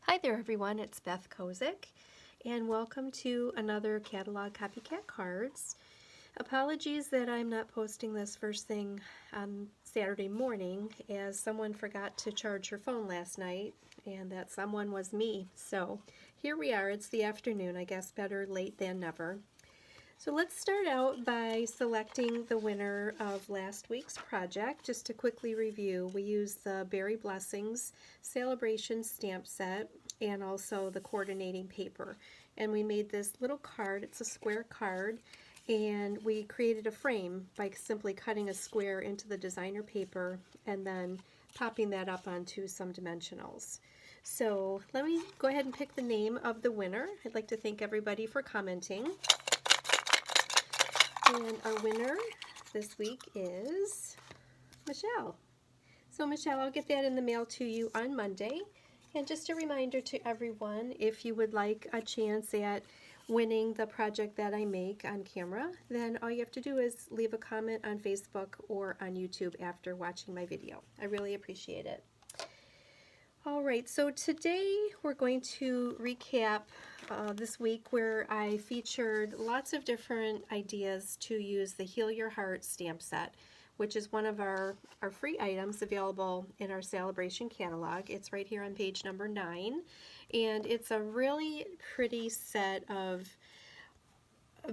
Hi there everyone, it's Beth Kozik, and welcome to another catalog Copycat Cards. Apologies that I'm not posting this first thing on Saturday morning, as someone forgot to charge her phone last night, and that someone was me. So here we are, it's the afternoon, I guess better late than never. So let's start out by selecting the winner of last week's project. Just to quickly review, we used the Berry Blessings Celebration stamp set and also the coordinating paper. And we made this little card, it's a square card, and we created a frame by simply cutting a square into the designer paper and then popping that up onto some dimensionals. So let me go ahead and pick the name of the winner. I'd like to thank everybody for commenting. And our winner this week is Michelle. So Michelle, I'll get that in the mail to you on Monday. And just a reminder to everyone, if you would like a chance at winning the project that I make on camera, then all you have to do is leave a comment on Facebook or on YouTube after watching my video. I really appreciate it. Alright, so today we're going to recap this week where I featured lots of different ideas to use the Heal Your Heart stamp set, which is one of our free items available in our celebration catalog. It's right here on page number 9, and it's a really pretty set of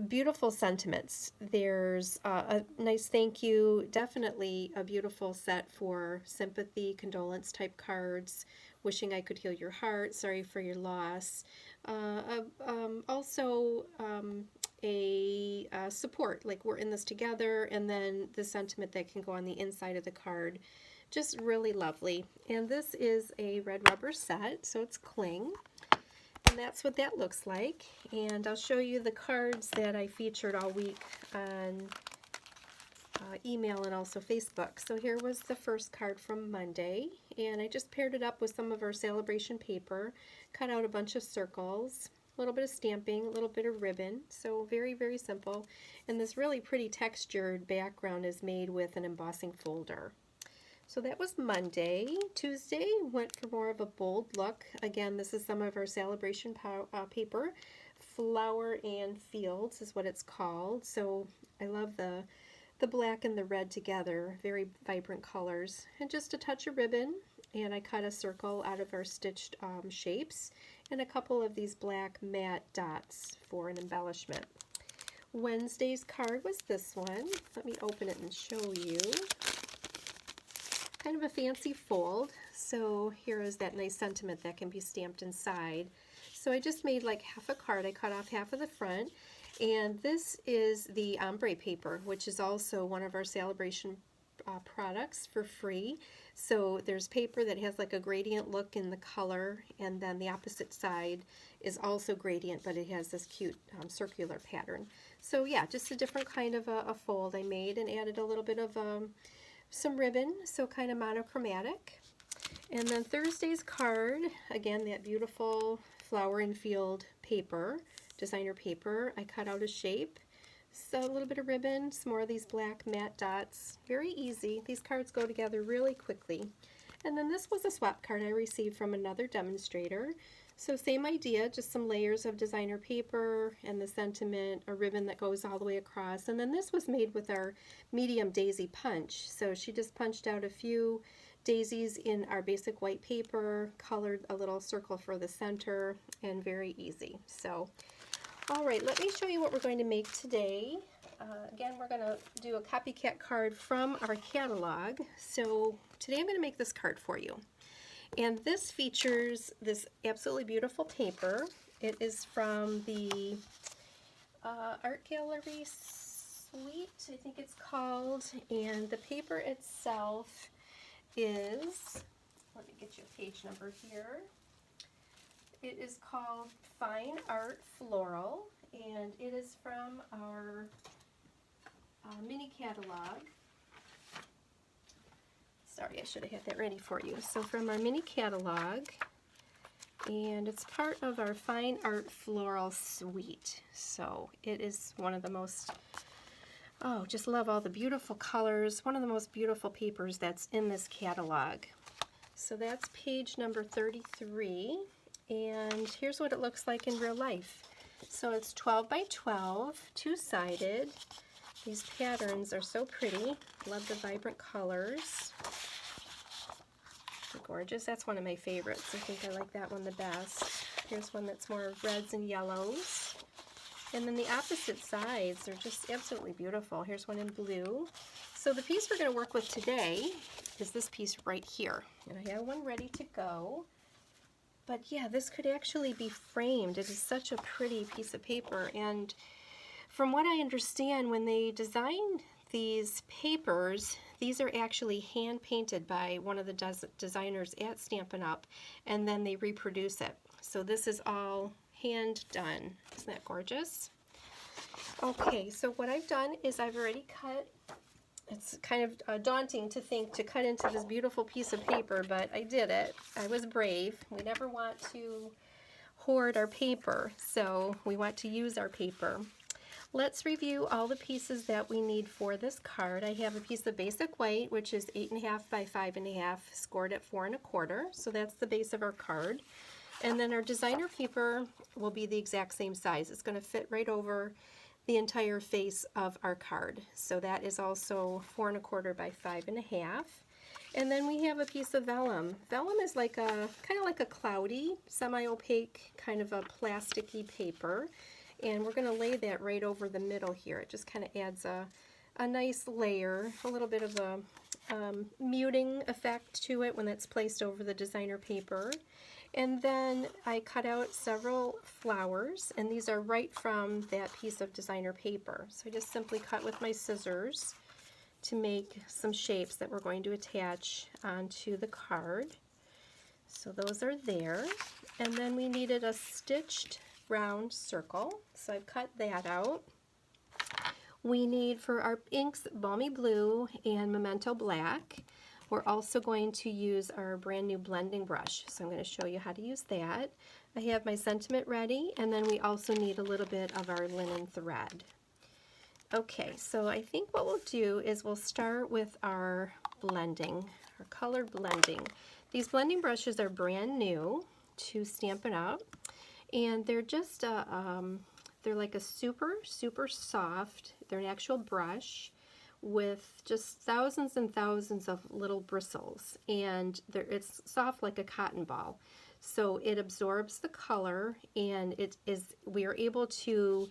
beautiful sentiments. There's a nice thank you, definitely a beautiful set for sympathy, condolence type cards, wishing I could heal your heart, sorry for your loss. Also a support, like we're in this together, and then the sentiment that can go on the inside of the card. Just really lovely. And this is a red rubber set, so it's cling. And that's what that looks like. And I'll show you the cards that I featured all week on email and also Facebook. So here was the first card from Monday, and I just paired it up with some of our celebration paper, cut out a bunch of circles, a little bit of stamping, a little bit of ribbon, so very, very simple. And this really pretty textured background is made with an embossing folder. So that was Monday. Tuesday went for more of a bold look. Again, this is some of our celebration paper. Flower and Fields is what it's called. So I love the black and the red together, very vibrant colors. And just a touch of ribbon, and I cut a circle out of our stitched shapes, and a couple of these black matte dots for an embellishment. Wednesday's card was this one. Let me open it and show you. Kind of a fancy fold, so here is that nice sentiment that can be stamped inside. So I just made like half a card. I cut off half of the front, and this is the ombre paper, which is also one of our celebration products for free. So there's paper that has like a gradient look in the color, and then the opposite side is also gradient, but it has this cute circular pattern. So yeah, just a different kind of a fold I made, and added a little bit of some ribbon, so kind of monochromatic. And then Thursday's card, again, that beautiful flower and field paper, designer paper. I cut out a shape, so a little bit of ribbon, some more of these black matte dots. Very easy. These cards go together really quickly. And then this was a swap card I received from another demonstrator. So same idea, just some layers of designer paper and the sentiment, a ribbon that goes all the way across. And then this was made with our medium daisy punch. So she just punched out a few daisies in our basic white paper, colored a little circle for the center, and very easy. So, all right, let me show you what we're going to make today. Again, we're going to do a copycat card from our catalog. So today I'm going to make this card for you. And this features this absolutely beautiful paper. It is from the Art Gallery Suite, I think it's called. And the paper itself is, let me get you a page number here. It is called Fine Art Floral, and it is from our mini catalog. Sorry, I should have had that ready for you. So from our mini catalog, and it's part of our Fine Art Floral Suite. So it is one of the most, oh, just love all the beautiful colors. One of the most beautiful papers that's in this catalog. So that's page number 33. And here's what it looks like in real life. So it's 12 by 12, two-sided. These patterns are so pretty. Love the vibrant colors. They're gorgeous. That's one of my favorites. I think I like that one the best. Here's one that's more reds and yellows. And then the opposite sides are just absolutely beautiful. Here's one in blue. So the piece we're going to work with today is this piece right here. And I have one ready to go. But yeah, this could actually be framed. It is such a pretty piece of paper. And from what I understand, when they designed these papers, these are actually hand painted by one of the designers at Stampin' Up, and then they reproduce it. So this is all hand done. Isn't that gorgeous? Okay, so what I've done is I've already cut. It's kind of daunting to think to cut into this beautiful piece of paper, but I did it. I was brave. We never want to hoard our paper, so we want to use our paper. Let's review all the pieces that we need for this card. I have a piece of basic white, which is 8.5 by 5.5, scored at 4 1/4, so that's the base of our card. And then our designer paper will be the exact same size. It's going to fit right over the entire face of our card. So that is also 4 1/4 by 5.5. And then we have a piece of vellum. Vellum is like a kind of like a cloudy, semi-opaque kind of a plasticky paper. And we're going to lay that right over the middle here. It just kind of adds a nice layer, a little bit of a muting effect to it when it's placed over the designer paper. And then I cut out several flowers, and these are right from that piece of designer paper. So I just simply cut with my scissors to make some shapes that we're going to attach onto the card. So those are there. And then we needed a stitched round circle, so I've cut that out. We need for our inks Balmy Blue and Memento Black. We're also going to use our brand new blending brush, so I'm going to show you how to use that. I have my sentiment ready, and then we also need a little bit of our linen thread. Okay, so I think what we'll do is we'll start with our blending, our color blending. These blending brushes are brand new to Stampin' Up, and they're just they're like a super soft, they're an actual brush with just thousands and thousands of little bristles, and it's soft like a cotton ball. So it absorbs the color, and we are able to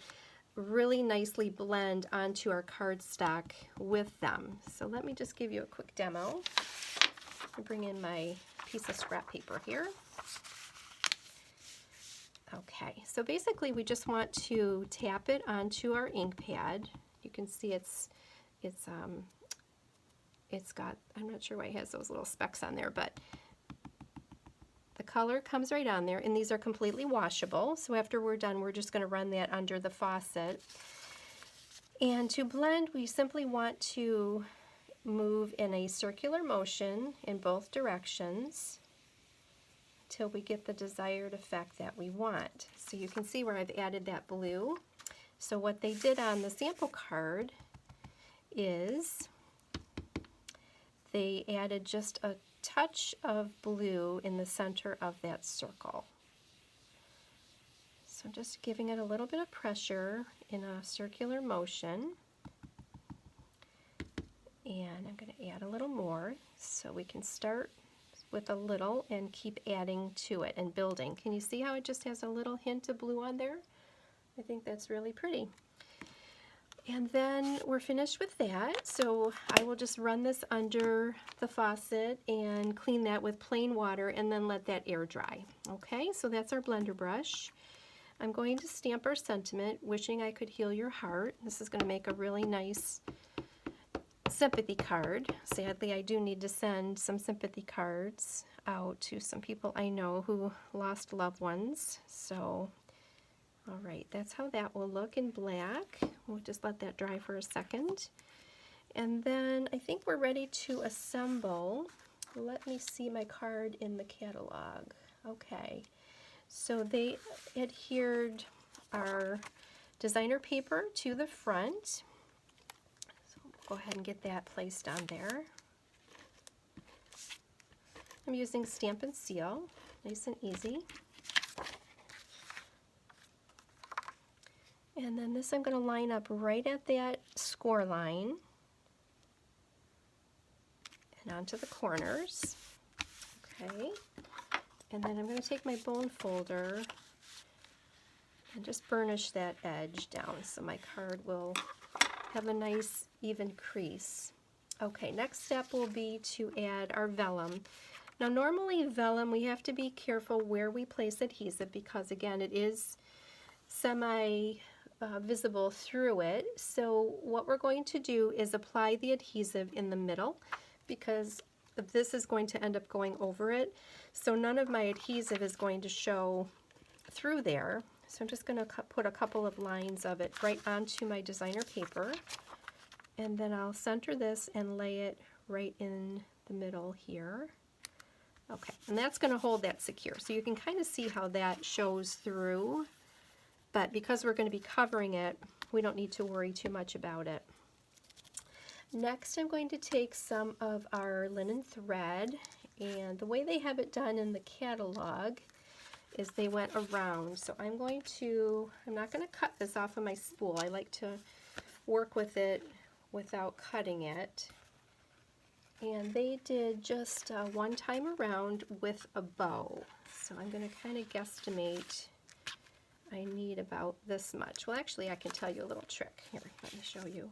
really nicely blend onto our cardstock with them. So let me just give you a quick demo. I'll bring in my piece of scrap paper here. Okay, so basically we just want to tap it onto our ink pad. You can see it's got, I'm not sure why it has those little specks on there, but the color comes right on there, and these are completely washable. So after we're done, we're just going to run that under the faucet. And to blend, we simply want to move in a circular motion in both directions till we get the desired effect that we want. So you can see where I've added that blue. So what they did on the sample card is they added just a touch of blue in the center of that circle. So just giving it a little bit of pressure in a circular motion. And I'm going to add a little more, so we can start with a little and keep adding to it and building. Can you see how it just has a little hint of blue on there? I think that's really pretty. And then we're finished with that, so I will just run this under the faucet and clean that with plain water and then let that air dry. Okay, so that's our blender brush. I'm going to stamp our sentiment, wishing I could heal your heart. This is going to make a really nice sympathy card. Sadly, I do need to send some sympathy cards out to some people I know who lost loved ones. So, all right, that's how that will look in black. We'll just let that dry for a second. And then I think we're ready to assemble. Let me see my card in the catalog. Okay, so they adhered our designer paper to the front. Go ahead and get that placed on there. I'm using Stamp and Seal, nice and easy. And then this I'm going to line up right at that score line and onto the corners. Okay. And then I'm going to take my bone folder and just burnish that edge down so my card will have a nice even crease. Okay, next step will be to add our vellum. Now normally vellum, we have to be careful where we place adhesive because again it is visible through it. So what we're going to do is apply the adhesive in the middle because this is going to end up going over it. So none of my adhesive is going to show through there. So I'm just going to put a couple of lines of it right onto my designer paper. And then I'll center this and lay it right in the middle here. Okay, and that's going to hold that secure. So you can kind of see how that shows through. But because we're going to be covering it, we don't need to worry too much about it. Next, I'm going to take some of our linen thread, and the way they have it done in the catalog is they went around. So I'm not going to cut this off of my spool. I like to work with it without cutting it. And they did just one time around with a bow. So I'm going to kind of guesstimate I need about this much. Well, actually, I can tell you a little trick. Here, let me show you.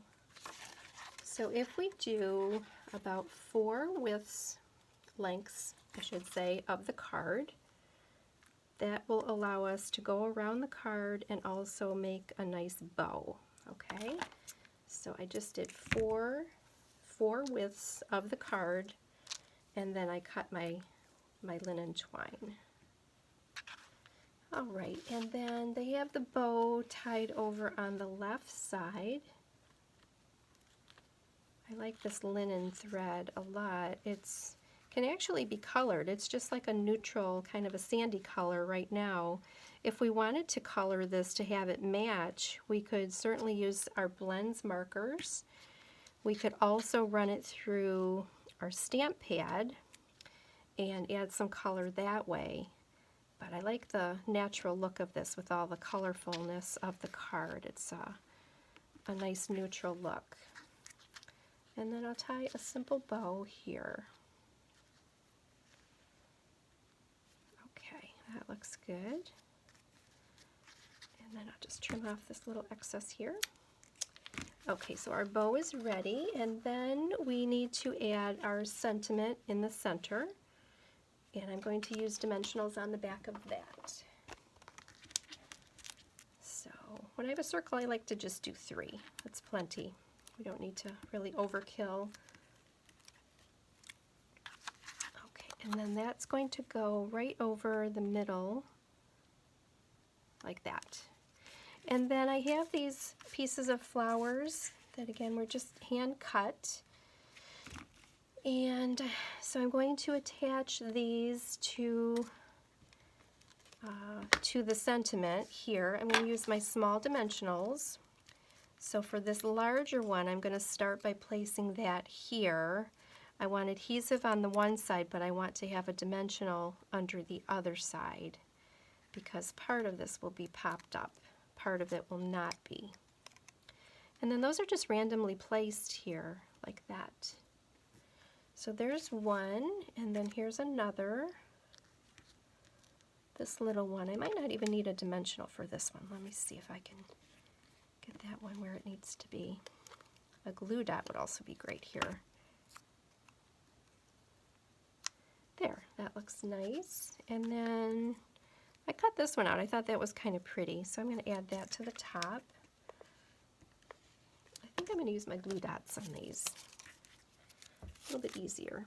So if we do about 4 lengths, I should say, of the card, that will allow us to go around the card and also make a nice bow. Okay, so I just did 4 widths of the card, and then I cut my linen twine. All right, and then they have the bow tied over on the left side. I like this linen thread a lot. It can actually be colored. It's just like a neutral, kind of a sandy color right now. If we wanted to color this to have it match, we could certainly use our blends markers. We could also run it through our stamp pad and add some color that way. But I like the natural look of this with all the colorfulness of the card. It's a nice neutral look. And then I'll tie a simple bow here. Okay, that looks good. And then I'll just trim off this little excess here. Okay, so our bow is ready, and then we need to add our sentiment in the center. And I'm going to use dimensionals on the back of that. So when I have a circle, I like to just do 3. That's plenty. We don't need to really overkill. Okay, and then that's going to go right over the middle, like that. And then I have these pieces of flowers that, again, were just hand cut. And so I'm going to attach these to the sentiment here. I'm going to use my small dimensionals. So for this larger one, I'm going to start by placing that here. I want adhesive on the one side, but I want to have a dimensional under the other side because part of this will be popped up. Part of it will not be. And then those are just randomly placed here, like that. So there's one, and then here's another. This little one, I might not even need a dimensional for this one. Let me see if I can get that one where it needs to be. A glue dot would also be great here. There, that looks nice. And then I cut this one out. I thought that was kind of pretty, so I'm going to add that to the top. I think I'm going to use my glue dots on these. A little bit easier.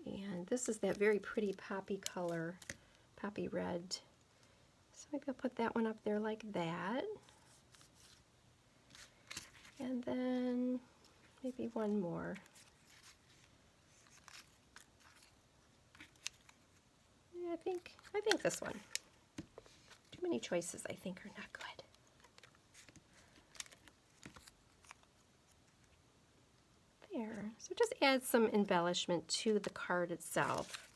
And this is that very pretty poppy color, poppy red. So I'm going to put that one up there like that. And then maybe one more. Yeah, I think this one. Too many choices, I think, are not good. There. So just add some embellishment to the card itself.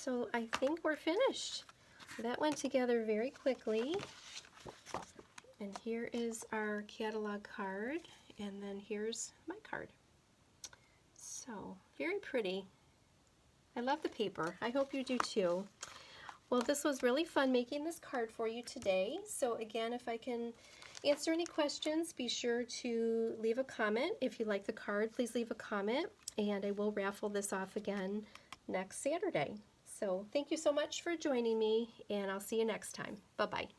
so I think we're finished. That went together very quickly. And here is our catalog card, and then here's my card. So, very pretty. I love the paper. I hope you do too. Well, this was really fun making this card for you today. So again, if I can answer any questions, be sure to leave a comment. If you like the card, please leave a comment, and I will raffle this off again next Saturday. So thank you so much for joining me, and I'll see you next time. Bye-bye.